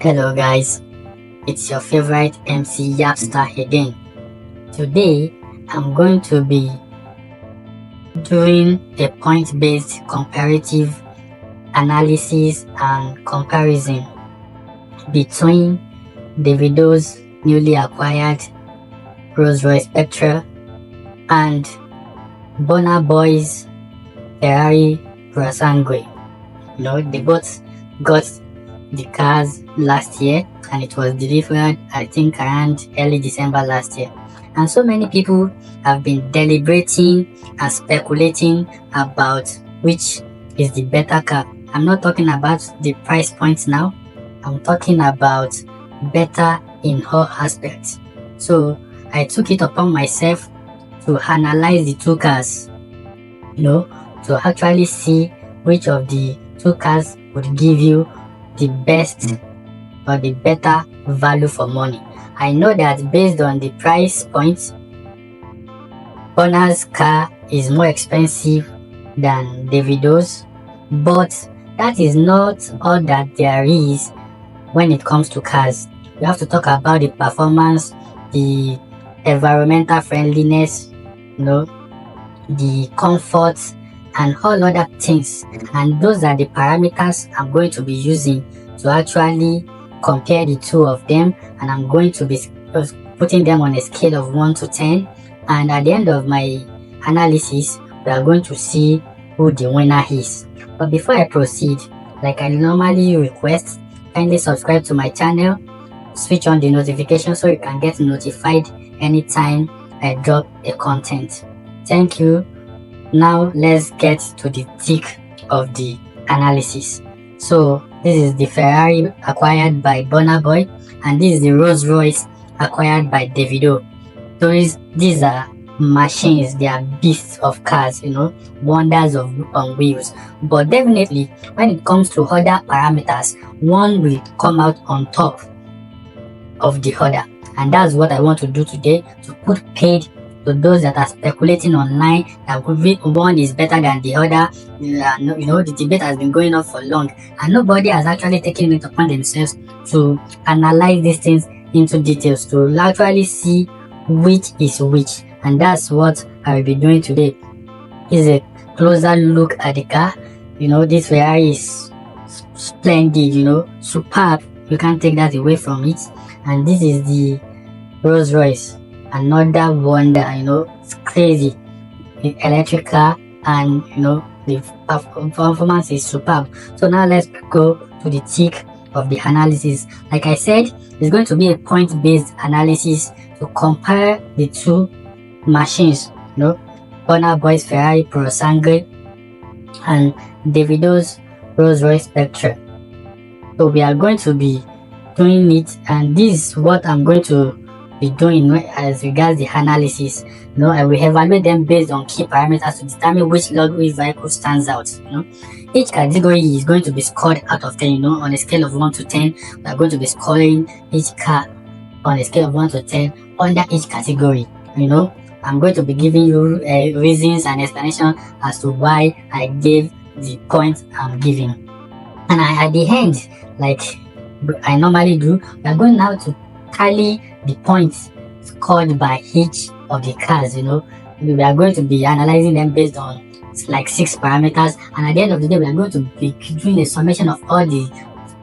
Hello guys, it's your favorite MC Yapstar again. Today I'm going to be doing a point-based comparative analysis and comparison between Davido's newly acquired Rolls-Royce Spectre and Burna Boy's Ferrari Purosangue. They both got the cars last year and it was delivered I think around early December last year, and so many people have been deliberating and speculating about which is the better car. I'm not talking about the price points now, I'm talking about better in all aspects. So I took it upon myself to analyze the two cars, to actually see which of the two cars would give you the best or the better value for money. I know that based on the price points, Burna's car is more expensive than Davido's, but that is not all that there is when it comes to cars. We have to talk about the performance, the environmental friendliness, the comfort and all other things, and those are the parameters I'm going to be using to actually compare the two of them, and I'm going to be putting them on a scale of 1 to 10, and at the end of my analysis we are going to see who the winner is. But before I proceed, like I normally request, kindly subscribe to my channel, switch on the notification so you can get notified anytime I drop a content. Thank you. Now let's get to the thick of the analysis. So this is the Ferrari acquired by Burna Boy, and this is the Rolls-Royce acquired by Davido. So these are machines, they are beasts of cars, wonders on wheels. But definitely when it comes to other parameters, one will come out on top of the other, and that's what I want to do today, to put paid to those that are speculating online that one is better than the other. The debate has been going on for long and nobody has actually taken it upon themselves to analyze these things into details, to actually see which is which, and that's what I will be doing today. Is a closer look at the car. This Ferrari is splendid, superb, you can't take that away from it. And this is the Rolls-Royce, another wonder, it's crazy. The electric car, and the performance is superb. So now let's go to the thick of the analysis. Like I said, it's going to be a point-based analysis to compare the two machines, Burna Boy's Ferrari Purosangue and Davido's Rolls-Royce Spectre. So we are going to be doing it, and this is what I'm going to be doing as regards the analysis. I will evaluate them based on key parameters to determine which luxury vehicle stands out. Each category is going to be scored out of 10. On a scale of 1 to 10, we are going to be scoring each car on a scale of 1 to 10 under each category. I'm going to be giving you reasons and explanation as to why I gave the points I'm giving, and at the end, like I normally do, we are going now to tally the points scored by each of the cars. We are going to be analyzing them based on like 6 parameters, and at the end of the day we are going to be doing a summation of all the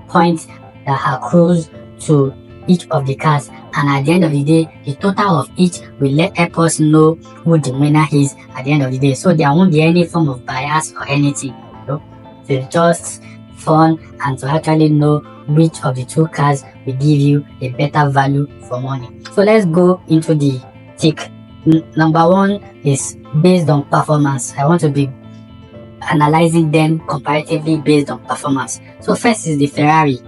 points that accrues to each of the cars, and at the end of the day the total of each will help us know who the winner is at the end of the day. So there won't be any form of bias or anything. It's just fun and to actually know which of the two cars will give you a better value for money. So let's go into the thick. Number 1 is based on performance. I want to be analyzing them comparatively based on performance. So first is the Ferrari.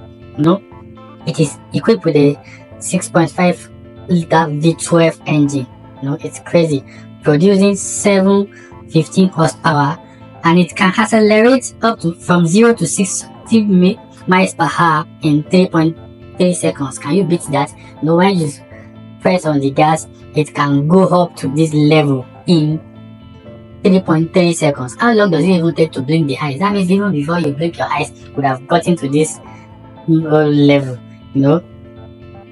It is equipped with a 6.5 liter V12 engine. It's crazy, producing 715 horsepower, and it can accelerate up to from 0 to 60 miles per hour in 3.3 seconds. Can you beat that? When you press on the gas, it can go up to this level in 3.3 seconds. How long does it even take to blink the eyes? That means even before you blink your eyes, you would have gotten to this level. You know,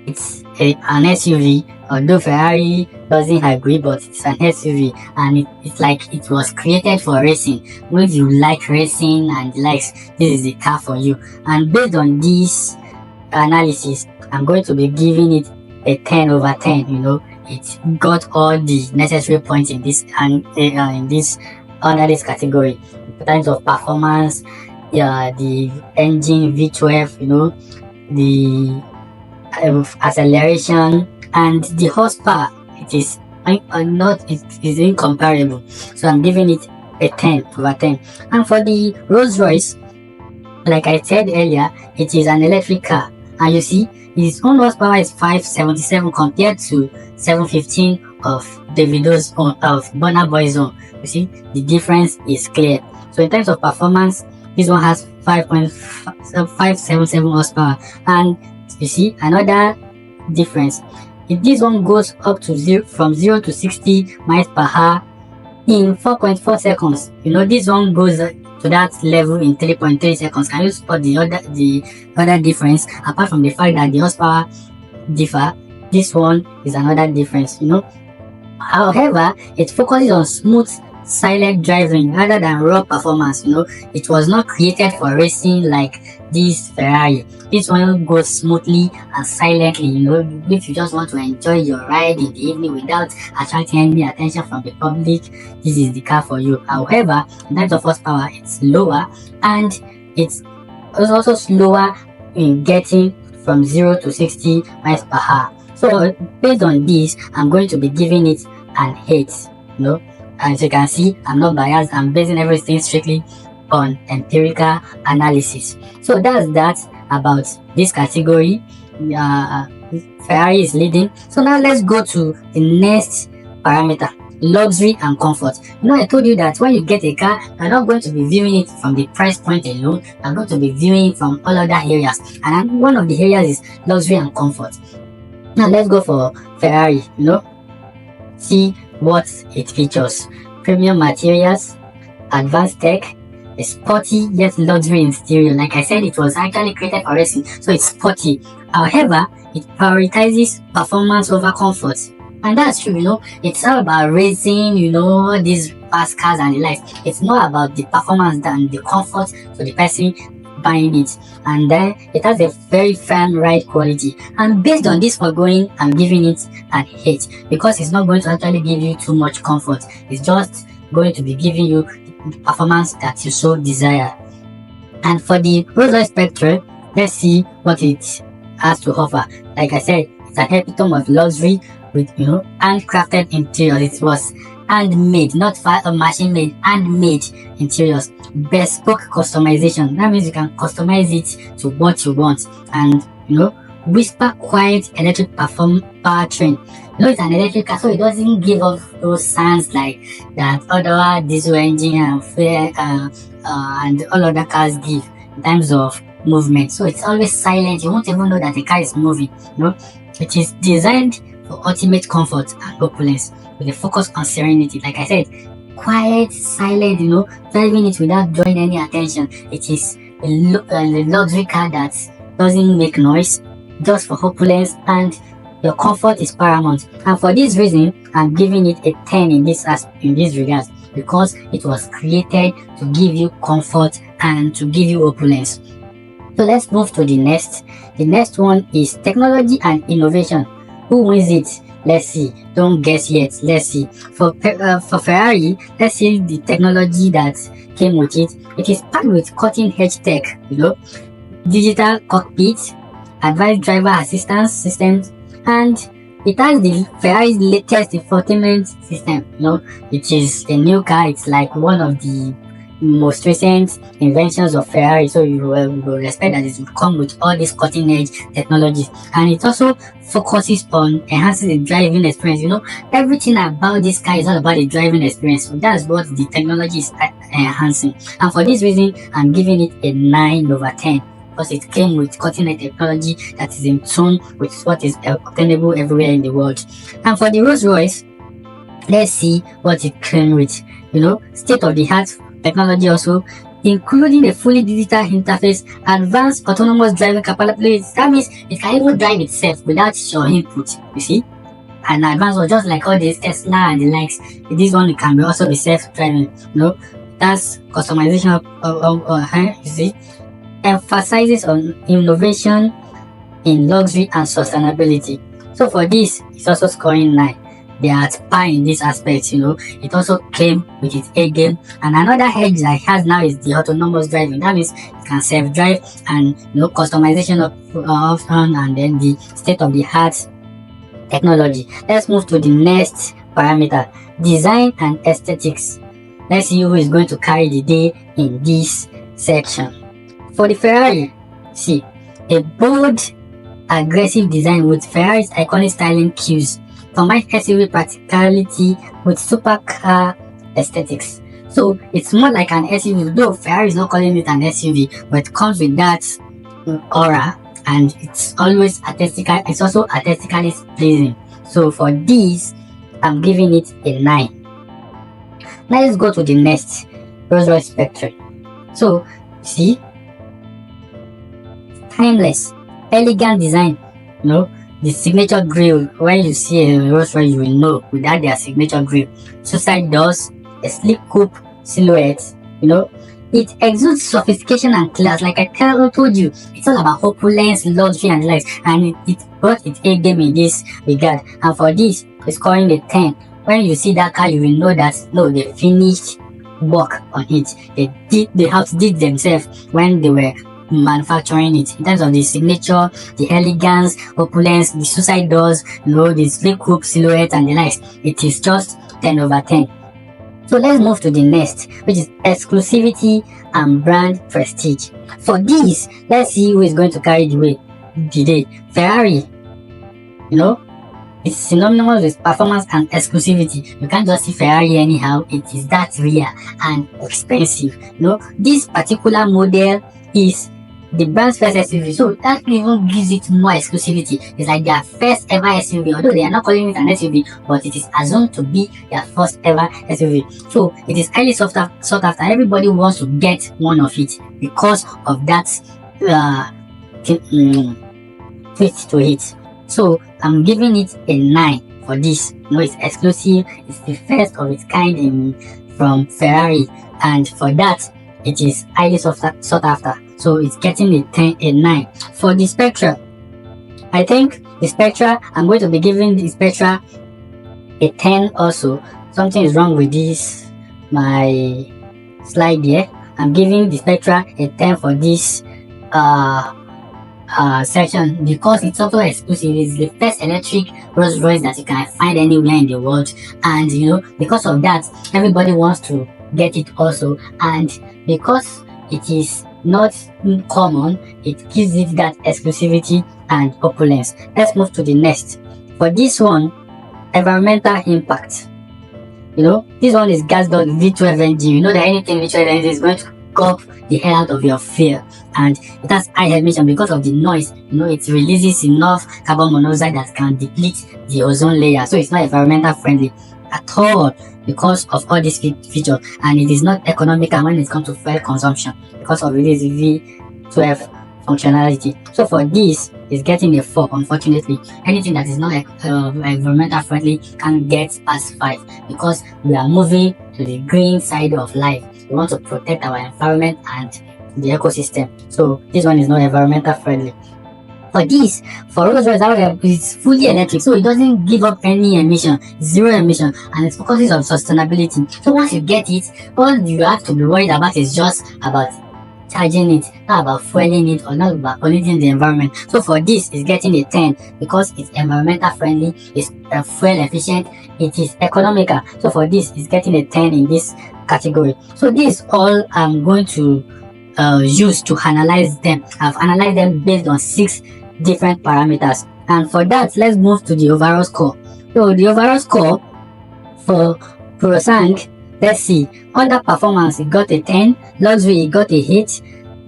it's an SUV, although Ferrari doesn't agree, but it's an SUV, and it's like it was created for racing. When you like racing and likes, this is the car for you. And based on this analysis, I'm going to be giving it a 10 over 10. You know, it got all the necessary points in this and in this under this category in terms of performance. Yeah, the engine V12, you know, the acceleration and the horsepower. It is it is incomparable. So I'm giving it a 10 over 10. And for the Rolls-Royce, like I said earlier, it is an electric car, and you see its own horsepower is 577 compared to 715 of Davido's own, of Burna Boy's own. You see the difference is clear. So in terms of performance, this one has 5.577 horsepower, and you see another difference. If this one goes up to from 0 to 60 miles per hour in 4.4 seconds, you know, this one goes to that level in 3.3 seconds. Can you spot the other difference? Apart from the fact that the horsepower differ, this one is another difference, you know. However, it focuses on smooth, silent driving rather than raw performance. You know, it was not created for racing like this Ferrari. This one goes smoothly and silently. You know, if you just want to enjoy your ride in the evening without attracting any attention from the public, this is the car for you. However, in terms of horsepower, it's lower, and it's also slower in getting from 0 to 60 miles per hour. So based on this, I'm going to be giving it an 8. You know, as you can see, I'm not biased. I'm basing everything strictly on empirical analysis. So that's that about this category. Ferrari is leading. So now let's go to the next parameter: luxury and comfort. You know, I told you that when you get a car, you're not going to be viewing it from the price point alone. You're going to be viewing it from all other areas, and one of the areas is luxury and comfort. Now let's go for Ferrari. You know, see what it features: premium materials, advanced tech, a sporty yet luxury interior. Like I said, it was actually created for racing, so it's sporty. However, it prioritizes performance over comfort, and that's true. You know, it's all about racing, you know, these fast cars and the likes. It's more about the performance than the comfort to the person buying it. And then it has a very firm ride quality, and based on this foregoing, I'm giving it an 8 because it's not going to actually give you too much comfort. It's just going to be giving you the performance that you so desire. And for the Rolls-Royce Spectre, let's see what it has to offer. Like I said, it's an epitome of luxury with, you know, handcrafted interiors. It was handmade, not machine made, handmade interiors. Bespoke customization. That means you can customize it to what you want. And, you know, whisper quiet electric powertrain. You know, it's an electric car, so it doesn't give off those sounds like that other diesel engine and all other cars give in terms of movement. So it's always silent. You won't even know that the car is moving. You know, it is designed for ultimate comfort and opulence with a focus on serenity. Like I said, quiet, silent, you know, driving it without drawing any attention. It is a luxury car that doesn't make noise, just for opulence, and your comfort is paramount. And for this reason, I'm giving it a 10 in this regard, because it was created to give you comfort and to give you opulence. So let's move to the next. The next one is technology and innovation. Who wins it? Let's see. Don't guess yet. Let's see. For Ferrari, let's see the technology that came with it. It is packed with cutting-edge tech, you know, digital cockpit, advanced driver assistance systems, and it has the Ferrari's latest infotainment system. You know, it is a new car. It's like one of the most recent inventions of Ferrari, so you will respect that it will come with all these cutting-edge technologies. And it also focuses on enhancing the driving experience. You know, everything about this car is all about the driving experience, so that's what the technology is enhancing. And for this reason, I'm giving it a 9 over 10, because it came with cutting-edge technology that is in tune with what is obtainable everywhere in the world. And for the Rolls-Royce, let's see what it came with. You know, state-of-the-art technology also including a fully digital interface, advanced autonomous driving capabilities. That means it can even drive itself without your input, you see. And advanced one, just like all these Tesla and the likes, this one can be also be self-driving, that's customization you see. Emphasizes on innovation in luxury and sustainability. So for this, it's also scoring 9. They are at par in this aspect, It also came with its A game. And another edge that it has now is the autonomous driving. That means it can self-drive and customization of option and then the state-of-the-art technology. Let's move to the next parameter, design and aesthetics. Let's see who is going to carry the day in this section. For the Ferrari, see, a bold, aggressive design with Ferrari's iconic styling cues combines SUV practicality with supercar aesthetics. So it's more like an SUV, though Ferrari is not calling it an SUV, but it comes with that aura, and it's always artistical. It's also artistically pleasing. So for this, I'm giving it a 9. Now let's go to the next, Rolls-Royce Spectre. So see, timeless, elegant design, the signature grille. When you see a Rolls-Royce, you will know without their signature grille. Suicide doors, a sleek coupe silhouette, it exudes sophistication and class. Like I told you, it's all about opulence, luxury and life, and it brought its A game in this regard. And for this, it's scoring a 10. When you see that car, you will know that they finished work on it. They outdid themselves when they were manufacturing it in terms of the signature, the elegance, opulence, the suicide doors, the sleek coupe silhouette and the likes. It is just 10 over 10. So let's move to the next, which is exclusivity and brand prestige. For this, let's see who is going to carry the day. Ferrari, it's synonymous with performance and exclusivity. You can't just see Ferrari anyhow. It is that rare and expensive. This particular model is the brand's first SUV, so that even gives it more exclusivity. It's like their first ever SUV, although they are not calling it an SUV, but it is assumed to be their first ever SUV. So it is highly sought after. Everybody wants to get one of it because of that twist to it. So I'm giving it a 9 for this. It's exclusive. It's the first of its kind from Ferrari, and for that, it is highly sought after. So it's getting a 9. For the Spectre, I think the Spectre, I'm going to be giving the Spectre a 10 also. Something is wrong with this, my slide here. I'm giving the Spectre a 10 for this section because it's also exclusive. It's the first electric Rolls-Royce that you can find anywhere in the world, and because of that, everybody wants to get it also, and because it is not common, it gives it that exclusivity and opulence. Let's move to the next. For this one, environmental impact. This one is gassed up V12 engine. You know that anything V12 engine is going to cup the hell out of your fuel, and it has high emission because of the noise. It releases enough carbon monoxide that can deplete the ozone layer, so it's not environmental friendly at all because of all these features, and it is not economical when it comes to fuel consumption because of this V12 functionality. So for this, it's getting a 4. Unfortunately, anything that is not environmental friendly can get past 5 because we are moving to the green side of life. We want to protect our environment and the ecosystem. So this one is not environmental friendly. For this, for Rolls-Royce, it's fully electric, so it doesn't give up any emission, 0 emission, and it focuses on sustainability. So once you get it, all you have to be worried about is just about charging it, not about fueling it or not about polluting the environment. So for this, it's getting a 10 because it's environmental friendly, it's fuel efficient, it is economical. So for this, it's getting a 10 in this category. So this all I'm going to use to analyze them. I've analyzed them based on 6 different parameters, and for that, let's move to the overall score. So the overall score for Purosangue, let's see. Under performance, it got a 10. Luxury, it got a 8.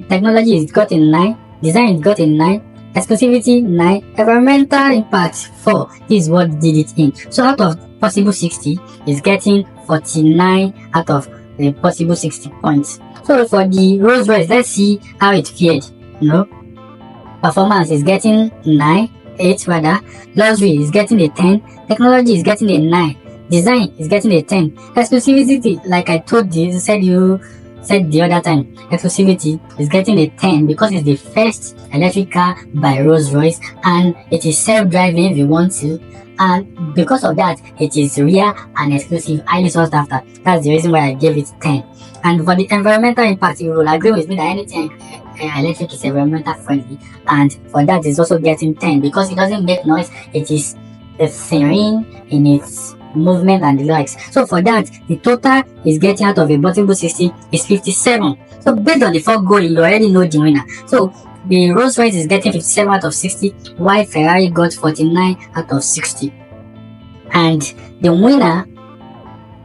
Technology, it got a 9. Design, it got a 9. Exclusivity, 9. Environmental impact, 4. This is what did it in. So out of possible 60, it's getting 49 out of the possible 60 points. So for the Rolls-Royce, let's see how it fared. Performance is getting 8 rather. Luxury is getting a 10. Technology is getting a 9. Design is getting a 10. Exclusivity, like I told you, said the other time, exclusivity is getting a 10 because it's the first electric car by Rolls-Royce and it is self-driving if you want to, and because of that it is rare and exclusive, highly sought after. That's the reason why I gave it 10. And for the environmental impact, you will agree with me that anything electric is environmental friendly, and for that it's also getting 10 because it doesn't make noise, it is serene in its movement and the likes. So for that, the total is getting out of a bottom 60 is 57. So based on the foregoing, you already know the winner. So the Rolls-Royce is getting 57 out of 60, while Ferrari got 49 out of 60. And the winner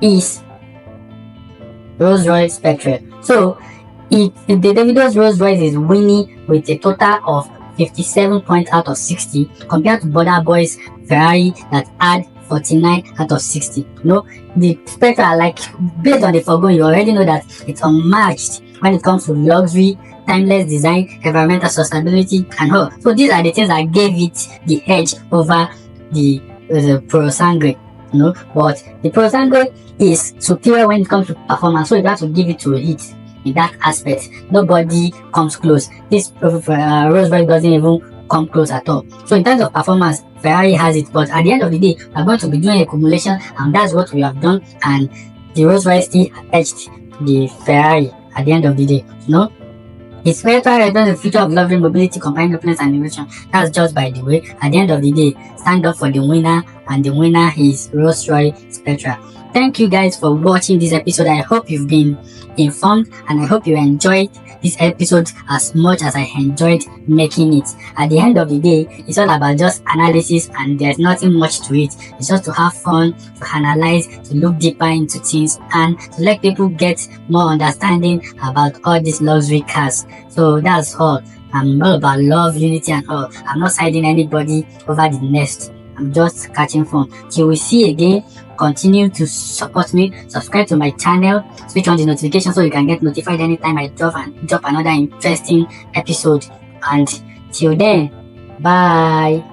is Rolls-Royce Spectre. So if the Davido's Rolls-Royce is winning with a total of 57 points out of 60 compared to Burna Boy's Ferrari that had 49 out of 60. The Spectre, like based on the foregoing, you already know that it's unmatched when it comes to luxury, timeless design, environmental sustainability, and all. So these are the things that gave it the edge over the Purosangue. But the Purosangue is superior when it comes to performance, so you have to give it to it in that aspect. Nobody comes close. This Rolls-Royce doesn't even come close at all. So in terms of performance, Ferrari has it, but at the end of the day, we're going to be doing accumulation, and that's what we have done. And the Rolls-Royce still edged the Ferrari at the end of the day. It's Ferrari represents the future of luxury, mobility, combined opulence, and innovation. That's just by the way. At the end of the day, stand up for the winner, and the winner is Rolls-Royce Spectre. Thank you guys for watching this episode. I hope you've been informed, and I hope you enjoyed this episode as much as I enjoyed making it. At the end of the day, it's all about just analysis, and there's nothing much to it. It's just to have fun, to analyze, to look deeper into things, and to let people get more understanding about all these luxury cars. So that's all. I'm all about love, unity, and all. I'm not siding anybody over the next. I'm just catching fun. Till we see again, continue to support me, subscribe to my channel, switch on the notification so you can get notified anytime I drop another interesting episode. And till then, bye.